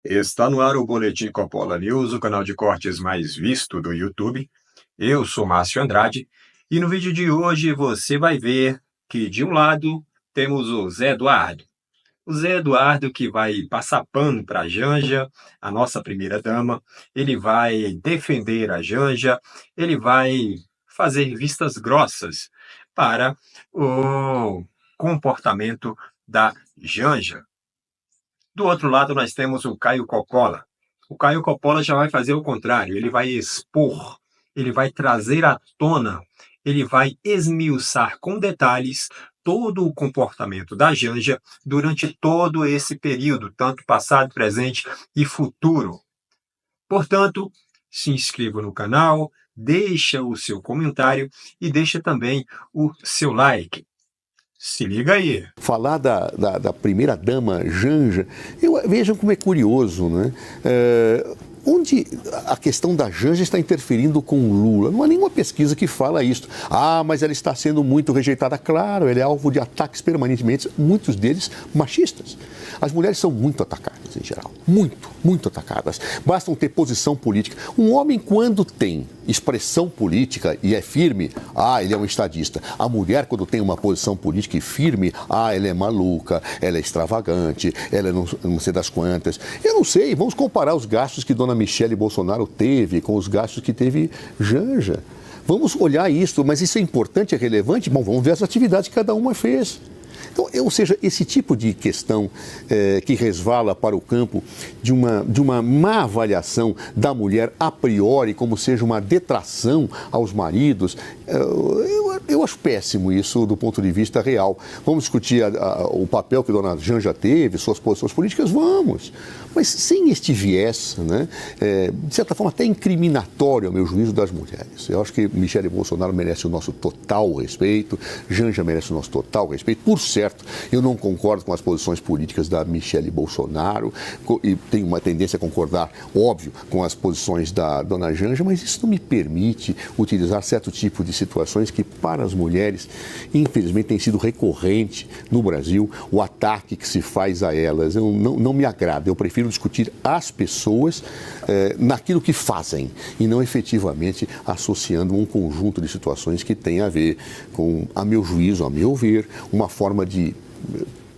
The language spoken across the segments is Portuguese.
Está no ar o Boletim Coppola News, o canal de cortes mais visto do YouTube. Eu sou Márcio Andrade e no vídeo de hoje você vai ver que de um lado temos o Zé Eduardo. O Zé Eduardo que vai passar pano para a Janja, a nossa primeira-dama. Ele vai defender a Janja, ele vai fazer vistas grossas para o comportamento da Janja. Do outro lado, nós temos o Caio Coppola. O Caio Coppola já vai fazer o contrário, ele vai expor, ele vai trazer à tona, ele vai esmiuçar com detalhes todo o comportamento da Janja durante todo esse período, tanto passado, presente e futuro. Portanto, se inscreva no canal, deixa o seu comentário e deixa também o seu like. Se liga aí. Falar da primeira-dama Janja, vejam como é curioso, né? Onde a questão da Janja está interferindo com o Lula? Não há nenhuma pesquisa que fala isso. Ah, mas ela está sendo muito rejeitada. Claro, ela é alvo de ataques permanentemente, muitos deles machistas. As mulheres são muito atacadas, em geral. Muito atacadas. Bastam ter posição política. Um homem, quando tem expressão política e é firme, ele é um estadista. A mulher, quando tem uma posição política e firme, ela é maluca, ela é extravagante, ela é não sei das quantas. Eu não sei, vamos comparar os gastos que Dona Michele Bolsonaro teve com os gastos que teve Janja. Vamos olhar isso, mas isso é importante, é relevante? Bom, vamos ver as atividades que cada uma fez. Então, ou seja, esse tipo de questão que resvala para o campo de uma má avaliação da mulher a priori, como seja uma detração aos maridos, eu acho péssimo isso do ponto de vista real. Vamos discutir o papel que Dona Janja teve, suas posições políticas? Vamos. Mas sem este viés, né, de certa forma até incriminatório, ao meu juízo, das mulheres. Eu acho que Michele Bolsonaro merece o nosso total respeito, Janja merece o nosso total respeito. Por certo, eu não concordo com as posições políticas da Michele Bolsonaro e tenho uma tendência a concordar, óbvio, com as posições da Dona Janja, mas isso não me permite utilizar certo tipo de situações que, para as mulheres, infelizmente, tem sido recorrente no Brasil, o ataque que se faz a elas. Não me agrada, eu prefiro discutir as pessoas naquilo que fazem e não efetivamente associando um conjunto de situações que tem a ver com, a meu juízo, a meu ver, uma forma de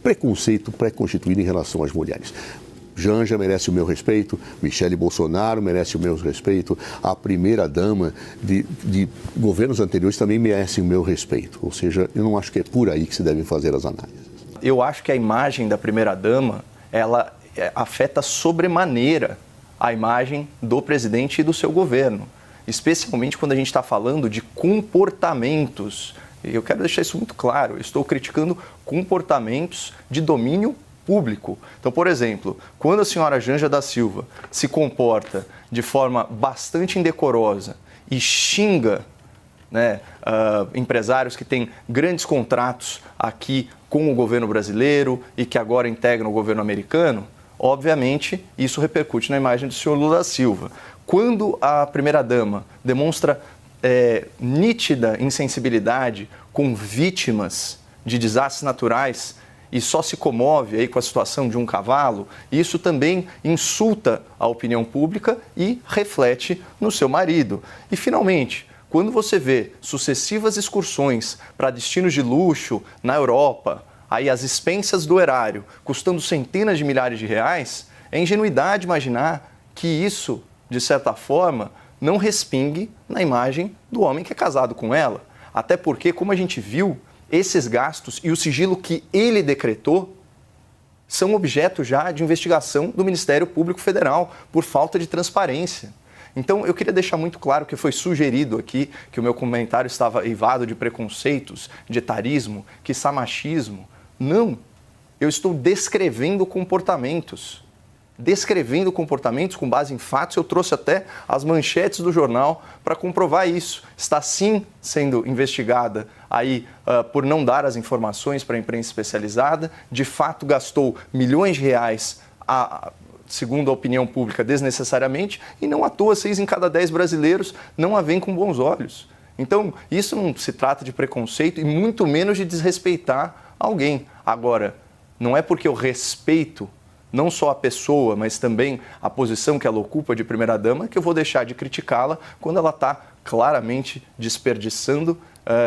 preconceito pré-constituído em relação às mulheres. Janja merece o meu respeito, Michele Bolsonaro merece o meu respeito, a primeira-dama de governos anteriores também merece o meu respeito. Ou seja, eu não acho que é por aí que se devem fazer as análises. Eu acho que a imagem da primeira-dama, ela afeta sobremaneira a imagem do presidente e do seu governo, especialmente quando a gente está falando de comportamentos. E eu quero deixar isso muito claro, eu estou criticando comportamentos de domínio público. Então, por exemplo, quando a senhora Janja da Silva se comporta de forma bastante indecorosa e xinga, né, empresários que têm grandes contratos aqui com o governo brasileiro e que agora integram o governo americano, obviamente isso repercute na imagem do senhor Lula da Silva. Quando a primeira-dama demonstra nítida insensibilidade com vítimas de desastres naturais e só se comove aí com a situação de um cavalo, isso também insulta a opinião pública e reflete no seu marido. E, finalmente, quando você vê sucessivas excursões para destinos de luxo na Europa, aí as expensas do erário custando centenas de milhares de reais, é ingenuidade imaginar que isso, de certa forma, não respingue na imagem do homem que é casado com ela. Até porque, como a gente viu, esses gastos e o sigilo que ele decretou são objeto já de investigação do Ministério Público Federal por falta de transparência. Então, eu queria deixar muito claro que foi sugerido aqui que o meu comentário estava eivado de preconceitos, de etarismo, quiçá machismo. Não, eu estou descrevendo comportamentos com base em fatos. Eu trouxe até as manchetes do jornal para comprovar isso. Está sim sendo investigada aí por não dar as informações para a imprensa especializada. De fato, gastou milhões de reais, segundo a opinião pública, desnecessariamente, e não à toa 6 em cada 10 brasileiros não a veem com bons olhos. Então, isso não se trata de preconceito e muito menos de desrespeitar alguém. Agora, não é porque eu respeito não só a pessoa, mas também a posição que ela ocupa de primeira-dama, que eu vou deixar de criticá-la quando ela está claramente desperdiçando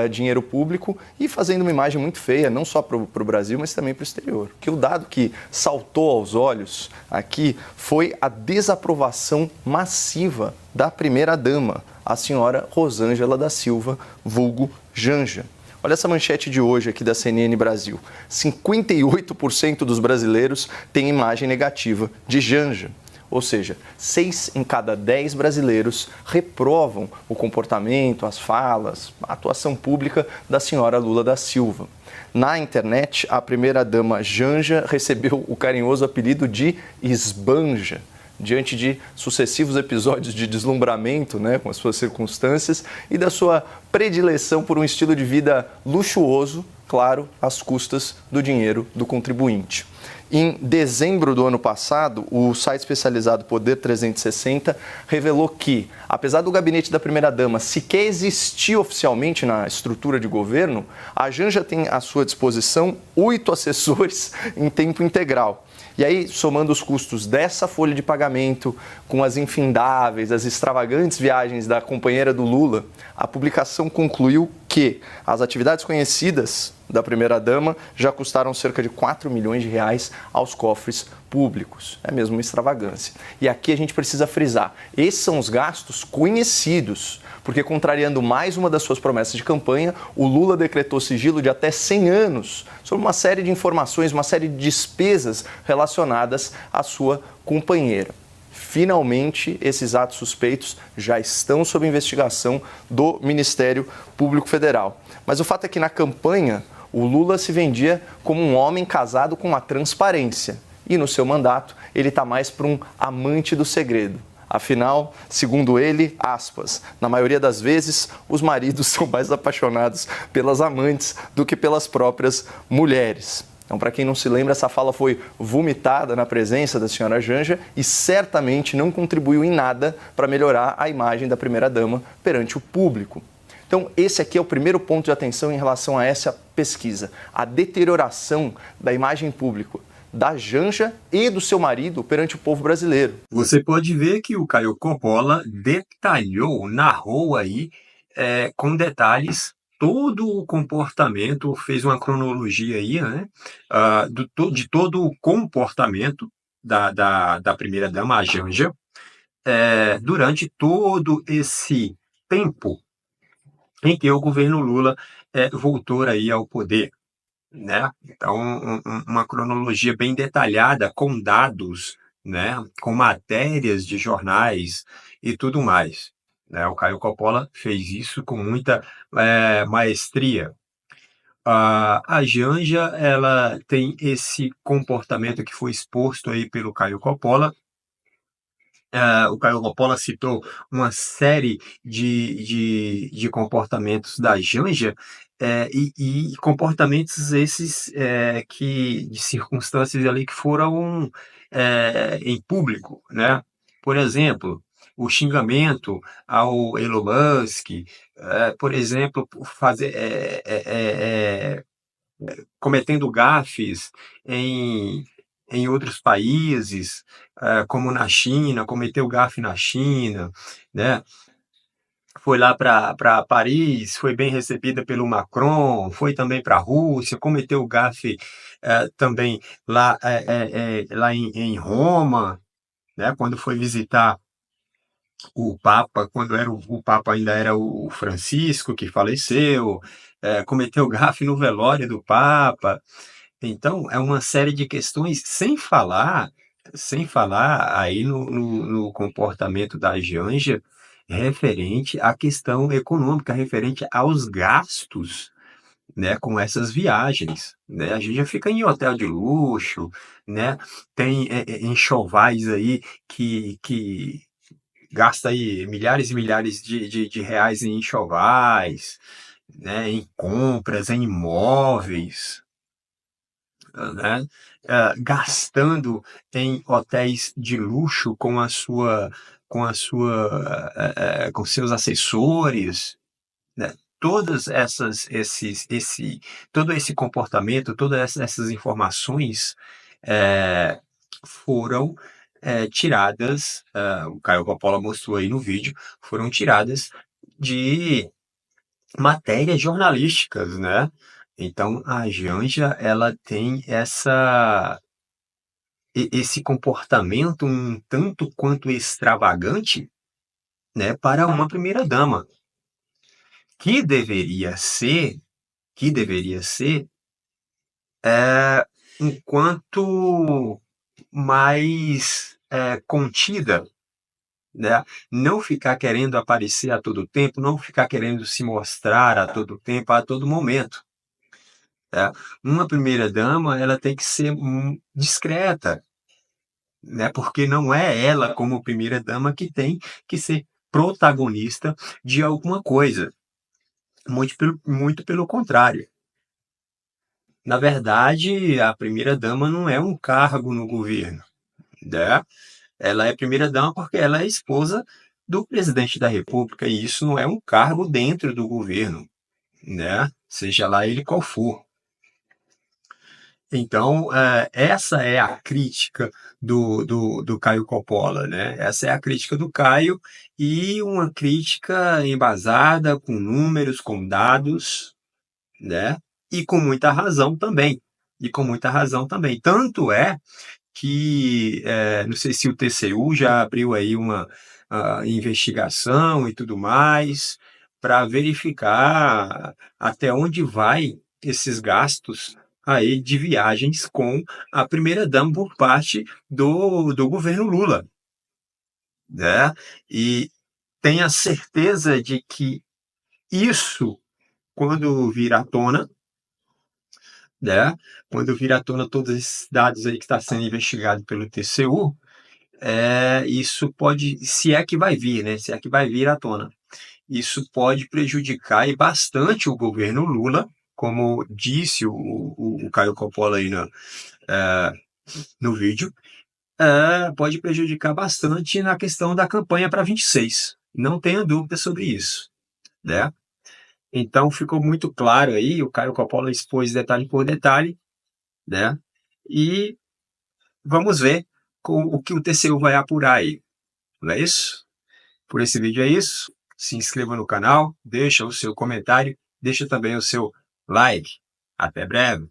dinheiro público e fazendo uma imagem muito feia, não só para o Brasil, mas também para o exterior. Que o dado que saltou aos olhos aqui foi a desaprovação massiva da primeira-dama, a senhora Rosângela da Silva, vulgo Janja. Olha essa manchete de hoje aqui da CNN Brasil. 58% dos brasileiros têm imagem negativa de Janja. Ou seja, 6 em cada 10 brasileiros reprovam o comportamento, as falas, a atuação pública da senhora Lula da Silva. Na internet, a primeira-dama Janja recebeu o carinhoso apelido de Esbanja, diante de sucessivos episódios de deslumbramento, com as suas circunstâncias, e da sua predileção por um estilo de vida luxuoso, claro, às custas do dinheiro do contribuinte. Em dezembro do ano passado, o site especializado Poder 360 revelou que, apesar do gabinete da primeira-dama sequer existir oficialmente na estrutura de governo, a Janja tem à sua disposição 8 assessores em tempo integral. E aí, somando os custos dessa folha de pagamento com as infindáveis, as extravagantes viagens da companheira do Lula, a publicação concluiu que as atividades conhecidas da primeira-dama já custaram cerca de 4 milhões de reais aos cofres públicos. É mesmo uma extravagância. E aqui a gente precisa frisar, esses são os gastos conhecidos, porque contrariando mais uma das suas promessas de campanha, o Lula decretou sigilo de até 100 anos sobre uma série de informações, uma série de despesas relacionadas à sua companheira. Finalmente, esses atos suspeitos já estão sob investigação do Ministério Público Federal. Mas o fato é que na campanha, o Lula se vendia como um homem casado com a transparência. E no seu mandato, ele está mais para um amante do segredo. Afinal, segundo ele, aspas, na maioria das vezes, os maridos são mais apaixonados pelas amantes do que pelas próprias mulheres. Então, para quem não se lembra, essa fala foi vomitada na presença da senhora Janja e certamente não contribuiu em nada para melhorar a imagem da primeira-dama perante o público. Então, esse aqui é o primeiro ponto de atenção em relação a essa pesquisa, a deterioração da imagem pública da Janja e do seu marido perante o povo brasileiro. Você pode ver que o Caio Coppola detalhou, narrou aí, com detalhes, todo o comportamento, fez uma cronologia aí, de todo o comportamento da primeira-dama, a Janja, durante todo esse tempo em que o governo Lula voltou aí ao poder. Então, uma cronologia bem detalhada, com dados, com matérias de jornais e tudo mais. O Caio Coppola fez isso com muita maestria. A Janja, ela tem esse comportamento que foi exposto aí pelo Caio Coppola. O Caio Coppola citou uma série de comportamentos da Janja, e comportamentos esses de circunstâncias ali que foram em público, Por exemplo, o xingamento ao Elon Musk, por exemplo, cometendo gafes em outros países, como na China, cometeu gafe na China, Foi lá para Paris, foi bem recebida pelo Macron, foi também para a Rússia, cometeu gafe também lá em Roma, quando foi visitar o Papa, quando o Papa ainda era o Francisco, que faleceu, cometeu gafe no velório do Papa. Então, é uma série de questões, sem falar aí no comportamento da Janja, referente à questão econômica, referente aos gastos, com essas viagens. A Janja fica em hotel de luxo, tem enxovais aí que gasta aí milhares e milhares de reais em enxovais, em compras, em imóveis, gastando em hotéis de luxo com seus assessores, Todas todo esse comportamento, todas essas informações foram tiradas, o Caio Coppola mostrou aí no vídeo, foram tiradas de matérias jornalísticas, né? Então a Janja, ela tem esse comportamento um tanto quanto extravagante, né, para uma primeira-dama, que deveria ser, que deveria ser, enquanto mais contida, né? Não ficar querendo aparecer a todo tempo, não ficar querendo se mostrar a todo tempo, a todo momento, né? Uma primeira-dama, ela tem que ser discreta, né? Porque não é ela, como primeira-dama, que tem que ser protagonista de alguma coisa. Muito pelo contrário. Na verdade, a primeira-dama não é um cargo no governo, né? Ela é primeira-dama porque ela é esposa do presidente da República, e isso não é um cargo dentro do governo, né? Seja lá ele qual for. Então, essa é a crítica do Caio Coppola, né? Essa é a crítica do Caio, e uma crítica embasada com números, com dados, né? E com muita razão também. E com muita razão também. Tanto é que, não sei se o TCU já abriu aí uma investigação e tudo mais, para verificar até onde vai esses gastos aí de viagens com a primeira-dama por parte do governo Lula, né? E tenha certeza de que isso, quando vir à tona, né? Quando vir à tona todos esses dados aí que está sendo investigado pelo TCU, isso pode, se é que vai vir, né? Se é que vai vir à tona, isso pode prejudicar e bastante o governo Lula, como disse o Caio Coppola aí no vídeo, pode prejudicar bastante na questão da campanha para 26. Não tenha dúvida sobre isso, né? Então ficou muito claro aí, o Caio Coppola expôs detalhe por detalhe, né? E vamos ver o que o TCU vai apurar aí, não é isso? Por esse vídeo é isso. Se inscreva no canal, deixa o seu comentário, deixa também o seu like. Até breve!